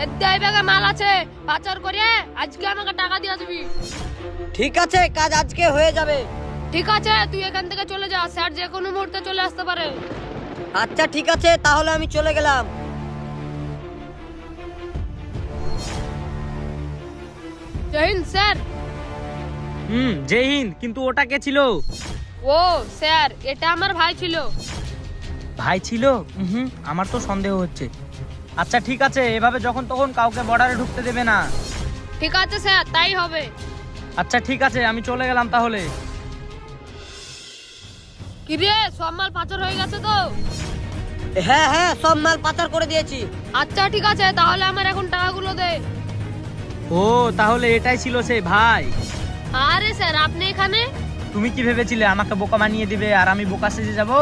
এদ্দাই ব্যাগে মাল আছে, পাচার করে আজকে আমাকে টাকা দিয়ে দিবি। ঠিক আছে, কাজ আজকে হয়ে যাবে। ঠিক আছে, তুই এখান থেকে চলে যা, স্যার যে কোনো মুহূর্তে চলে আসতে পারে। আচ্ছা ঠিক আছে, তাহলে আমি চলে গেলাম। জয় হিন্দ স্যার। জয় হিন্দ। কিন্তু ওটা কে ছিল? ও স্যার, এটা আমার ভাই ছিল। ভাই ছিল? আমার তো সন্দেহ হচ্ছে। আচ্ছা ঠিক আছে, এভাবে যখন তখন কাউকে বর্ডারে ঢুকতে দেবে না। ঠিক আছে স্যার, তাই হবে। আচ্ছা ঠিক আছে, আমি চলে গেলাম তাহলে। কি রে, সব মাল পাচার হয়ে গেছে তো? হ্যাঁ হ্যাঁ, সব মাল পাচার করে দিয়েছি। আচ্ছা ঠিক আছে, তাহলে আমার এখন টাকাগুলো দে। ও তাহলে এটাই ছিল সেই ভাই। আরে স্যার, আপনি এখানে? তুমি কি ভেবেছিলে আমাকে বোকা বানিয়ে দিবে আর আমি বোকা সেজে যাব?